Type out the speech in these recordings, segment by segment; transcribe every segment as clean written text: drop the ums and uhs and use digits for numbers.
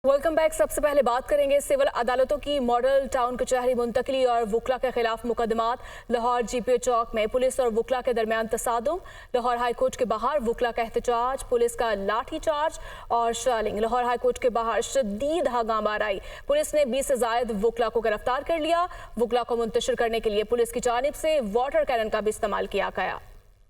Welcome back. सबसे पहले बात करेंगे सिविल अदालतों की मॉडल टाउन कचहरी मुंतकली और वकला के खिलाफ मुकदमात। लाहौर जीपीओ चौक में पुलिस और वकला के दरमियान तसादुम। लाहौर हाई कोर्ट के बाहर वकला का एहतजाज, पुलिस का लाठी चार्ज और शर्लिंग। लाहौर हाई कोर्ट के बाहर शदीद हंगामाराई, पुलिस ने 20 से जायद वकला को गिरफ्तार कर लिया। वकला को मुंतशिर करने के लिए पुलिस की जानिब से वाटर कैनन का भी इस्तेमाल किया गया।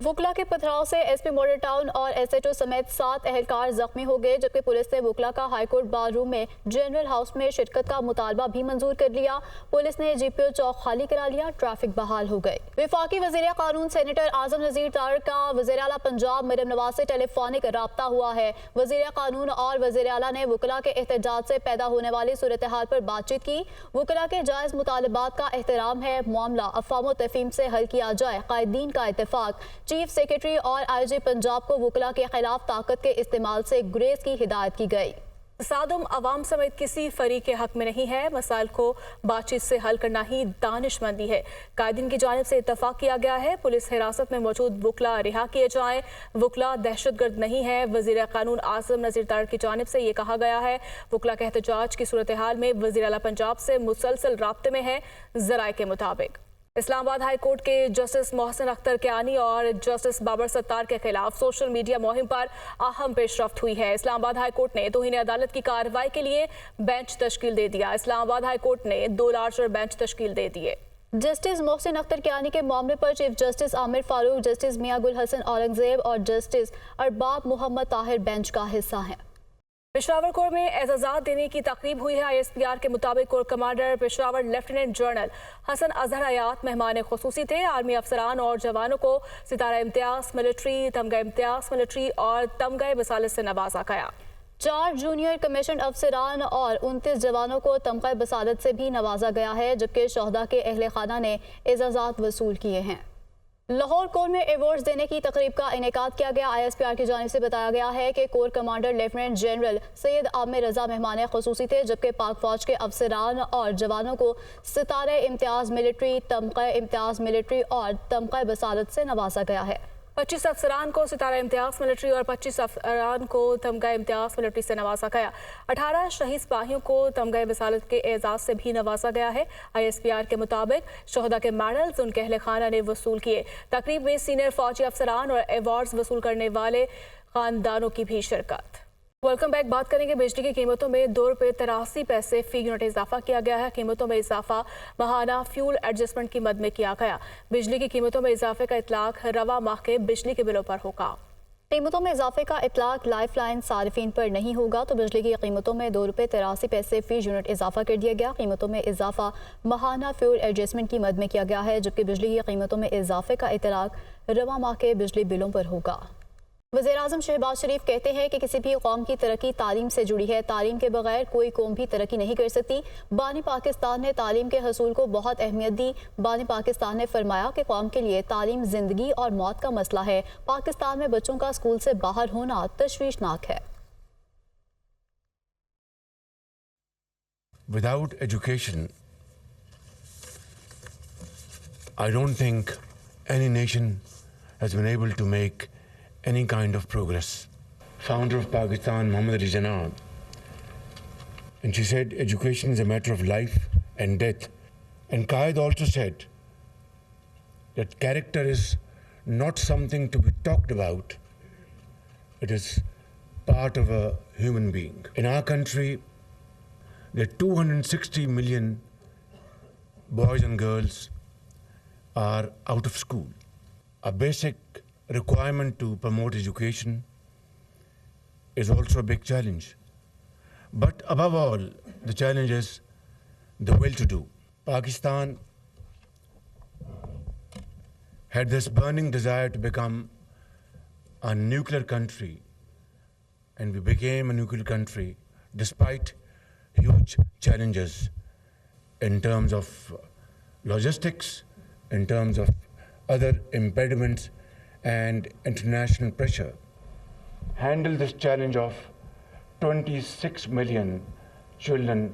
वकला के पथराव से एसपी मॉडल टाउन और एसएचओ समेत 7 अहलकार जख्मी हो गए, जबकि पुलिस ने वकला का हाईकोर्ट बार रूम में जनरल हाउस में शिरकत का मुतालबा भी मंजूर कर लिया। पुलिस ने जीपीओ चौक खाली करा लिया, ट्रैफिक बहाल हो गई। वफाकी वज़ीर कानून सेनेटर आजम नज़ीर तारक का वज़ीर आला पंजाब मरियम नवाज से टेलीफोनिक राब्ता हुआ है। वज़ीर कानून और वज़ीर आला ने वकला के एहतजाज से पैदा होने वाली सूरत हाल पर बातचीत की। वकला के जायज़ मुतालबात का एहतराम है, मामला अफ़वाम तफ़हीम से हल किया जाए, कायदीन का इत्तेफाक। चीफ सेक्रेटरी और आईजी पंजाब को वकला के खिलाफ ताकत के इस्तेमाल से गुरेज की हिदायत की गई। तसादुम अवाम समेत किसी फरीक के हक में नहीं है, मसाइल को बातचीत से हल करना ही दानिशमंदी है। कायदीन की जानिब से इत्तफाक किया गया है, पुलिस हिरासत में मौजूद वकला रिहा किए जाएं। वकला दहशतगर्द नहीं है, वज़ीर कानून आज़म नज़ीर तारक की जानिब से ये कहा गया है। वकला के एहतजाज की सूरत हाल में वज़ीर आला पंजाब से मुसलसल राब्ते में है। ज़राए के मुताबिक इस्लामाबाद हाई कोर्ट के जस्टिस मोहसिन अख्तर कियानी और जस्टिस बाबर सत्तार के खिलाफ सोशल मीडिया मुहिम पर अहम पेशरफ्त हुई है। इस्लामाबाद हाई कोर्ट ने तौहीन अदालत की कार्रवाई के लिए बेंच तश्कील दे दिया। इस्लामाबाद हाई कोर्ट ने 2 लार्जर बेंच तश्कील दे दिए। जस्टिस मोहसिन अख्तर कियानी के मामले पर chief justice Amir Farooq, justice Mian Gul Hassan Aurangzeb और जस्टिस अरबाब मोहम्मद ताहिर बेंच का हिस्सा हैं। पेशावर कोर में एजाज़ात देने की तकरीब हुई है। ISPR के मुताबिक corps commander Peshawar lieutenant general Hasan Azhar Hayat मेहमान खुसूसी थे। आर्मी अफसरान और जवानों को सितारा इम्तियाज मिलिट्री, तमगा इम्तियाज मिलिट्री और तमगा बसालत से नवाजा गया। 4 जूनियर कमीशन अफसरान और 29 जवानों को तमगा बसालत से भी नवाजा गया है, जबकि शोहदा के अहले खाना ने एजाज़ात वसूल किए हैं। लाहौर कोर में अवार्ड्स देने की तकरीब का इनेकाद किया गया। ISPR की जानिब से बताया गया है कि corps commander lieutenant general Syed Amir Raza मेहमान खुसूसी थे, जबकि पाक फौज के अफसरान और जवानों को सितारे इम्तियाज मिलिट्री, तमगा इम्तियाज मिलिट्री और तमगा बसालत से नवाजा गया है। 25 अफसरान को सितारा इम्तियाज मिलिट्री और 25 अफसरान को तमगा इम्तियाज मिलिट्री से नवाजा गया। 18 शहीद सिपाहियों को तमगा बसालत के एजाज से भी नवाजा गया है। ISPR के मुताबिक शोहदा के मेडल्स उनके अहले खाना ने वसूल किए। तकरीब में सीनियर फौजी अफसरान और अवार्ड्स वसूल करने वाले खानदानों की भी शिरकत। Welcome back. बात करेंगे बिजली की कीमतों में ₹2.83 फी यूनिट इजाफा किया गया है। कीमतों में इजाफा माहाना फ्यूल एडजस्टमेंट की मद में किया गया। बिजली की कीमतों में इजाफे का इतलाक रवा माह के बिजली के बिलों पर होगा। कीमतों में इजाफे का इतलाक लाइफ लाइन सारिफिन पर नहीं होगा, तो बिजली की कीमतों में ₹2.83 फी यूनिट इजाफा कर दिया गया। कीमतों में इजाफा माहाना फ्यूल एडजस्टमेंट की मद में किया गया है, जबकि बिजली की कीमतों में इजाफे का इतलाक रवा माह के बिजली बिलों पर होगा। वज़ीर आज़म शहबाज शरीफ कहते हैं कि किसी भी कौम की तरक्की तालीम से जुड़ी है, तालीम के बगैर कोई कौम भी तरक्की नहीं कर सकती। बानी पाकिस्तान ने तालीम के हसूल को बहुत अहमियत दी। बानी पाकिस्तान ने फरमाया कि कौम के लिए तालीम जिंदगी और मौत का मसला है। पाकिस्तान में बच्चों का स्कूल से बाहर होना तशवीशनाक है। Without education, I don't think any nation has been able to make any kind of progress. Founder of Pakistan, Muhammad Ali Jinnah, and she said education is a matter of life and death. And Qaid also said that character is not something to be talked about, it is part of a human being. In our country, there are 260 million boys and girls are out of school. A basic requirement to promote education is also a big challenge. But above all, the challenge is the will to do. Pakistan had this burning desire to become a nuclear country, and we became a nuclear country despite huge challenges in terms of logistics, in terms of other impediments and international pressure. Handle this challenge of 26 million children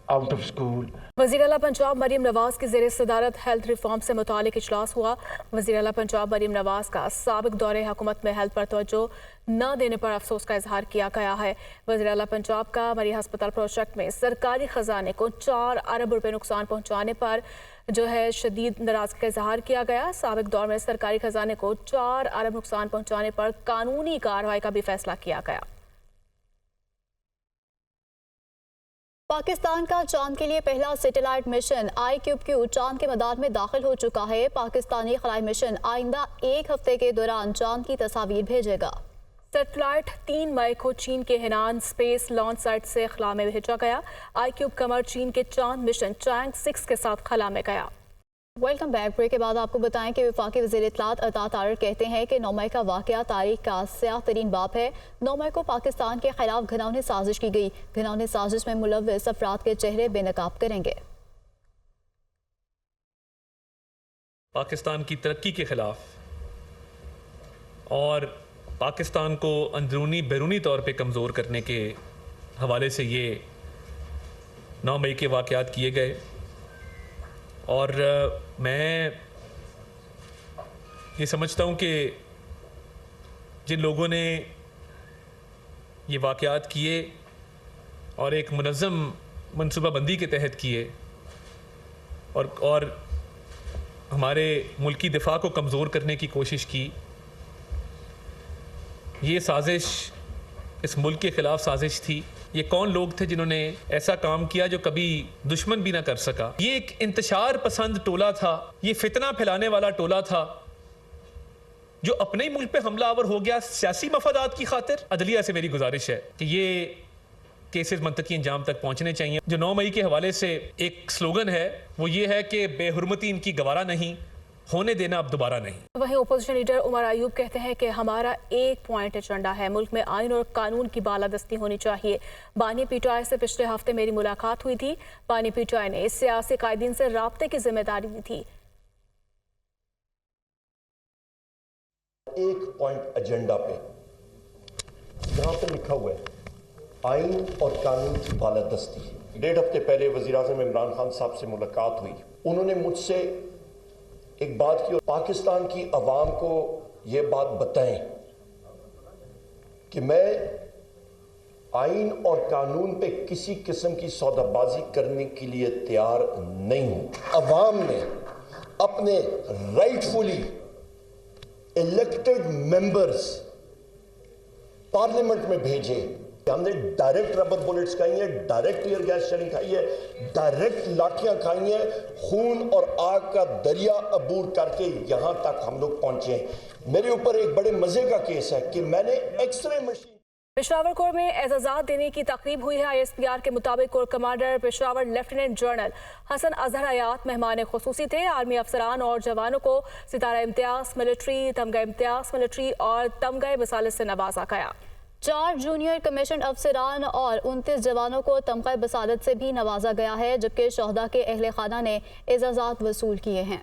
out of school. वज़ीर आला पंजाब मरीम नवाज की ज़ेर सदारत health reform से मुतालिक इजलास हुआ। वज़ीर आला पंजाब मरीम नवाज का साबिक दौरे हुकूमत में हेल्थ पर तवज्जो न देने पर अफसोस का इजहार किया गया है। वज़ीर आला पंजाब का मरी हस्पताल प्रोजेक्ट में सरकारी खजाने को 4 अरब रुपए नुकसान पहुँचाने पर शदीद नाराज़गी का इजहार किया गया। साबिक दौर में सरकारी खजाने को 4 अरब नुकसान पहुँचाने पर कानूनी कार्रवाई का भी फैसला किया गया। पाकिस्तान का चांद के लिए पहला सैटेलाइट मिशन IQQ चांद के मैदान में दाखिल हो चुका है। पाकिस्तानी खलाई मिशन आइंदा 1 हफ्ते के दौरान चांद की तस्वीर भेजेगा। सैटेलाइट 3 मई को चीन के हेनान स्पेस लॉन्च साइट से खला में भेजा गया। IQQ कमर चीन के चांद मिशन चैंग 6 के साथ खला में गया। Welcome back. ब्रेक के बाद आपको बताएं कि वफाकी वज़ीर इत्तलात अता तारर कहते हैं कि 9 मई का वाक़या तारीख का स्याह तरीन बाब है। 9 मई को पाकिस्तान के खिलाफ घिनौनी साजिश की गई। घिनौनी साजिश में मुलव्विस अफराद के चेहरे बेनकाब करेंगे। पाकिस्तान की तरक्की के खिलाफ और पाकिस्तान को अंदरूनी बैरूनी तौर पे कमज़ोर करने के हवाले से ये 9 मई के वाक़यात किए गए। और मैं ये समझता हूँ कि जिन लोगों ने ये वाक़यात किए और एक मुनज़्ज़म मनसूबाबंदी के तहत किए और हमारे मुल्की दिफा को कमज़ोर करने की कोशिश की, ये साजिश इस मुल्क के ख़िलाफ़ साजिश थी। ये कौन लोग थे जिन्होंने ऐसा काम किया जो कभी दुश्मन भी ना कर सका। ये एक इंतशार पसंद टोला था, ये फितना फैलाने वाला टोला था जो अपने ही मुल्क पे हमलावर हो गया सियासी मफादात की खातिर। अदलिया से मेरी गुजारिश है कि ये केसेस मंतकी अंजाम तक पहुंचने चाहिए। जो 9 मई के हवाले से एक स्लोगन है वो ये है कि बेहुरमती इनकी गवारा नहीं, होने देना अब दोबारा नहीं। वहीं ओपोजिशन लीडर उमर अयूब कहते हैं कि हमारा एक पॉइंट एजेंडा है, मुल्क में आइन और कानून की बालादस्ती होनी चाहिए। बानी पीटीआई से पिछले हफ्ते मेरी मुलाकात हुई थी। बानी पीटीआई ने सियासी कायदीन से राब्ते की जिम्मेदारी दी थी। एक पॉइंट एजेंडा पे यहाँ पे लिखा हुआ है आइन और कानून की बालादस्ती। 1.5 हफ्ते पहले वज़ीर आज़म इमरान खान साहब से मुलाकात हुई। उन्होंने मुझसे एक बात की और पाकिस्तान की अवाम को ये बात बताएं कि मैं आइन और कानून पे किसी किस्म की सौदाबाजी करने के लिए तैयार नहीं हूं। अवाम ने अपने राइटफुली इलेक्टेड मेंबर्स पार्लियामेंट में भेजे। हमने डायरेक्ट रबर बुलेट्स खाई है, डायरेक्ट टीयर गैस शेलिंग खाई है, डायरेक्ट लाठियां खाई हैं, खून और आग का दरिया अबूर करके यहां तक हम लोग पहुंचे हैं। मेरे ऊपर एक बड़े मजे का केस है कि मैंने एक्सरे मशीन पेशावर कोर में एजाज़ात देने की तकरीब हुई है। ISPR के मुताबिक corps commander Peshawar lieutenant general Hasan Azhar Hayat मेहमान खुसूसी थे। आर्मी अफसरान और जवानों को सितारा इम्तियाज मिलिट्री, तमगा इम्तियाज मिलिट्री और तमगा बसालत से नवाजा गया। 4 जूनियर कमीशन अफसरान और 29 जवानों को तमगा बसालत से भी नवाजा गया है, जबकि शोहदा के अहले खाना ने एजाज़ात वसूल किए हैं।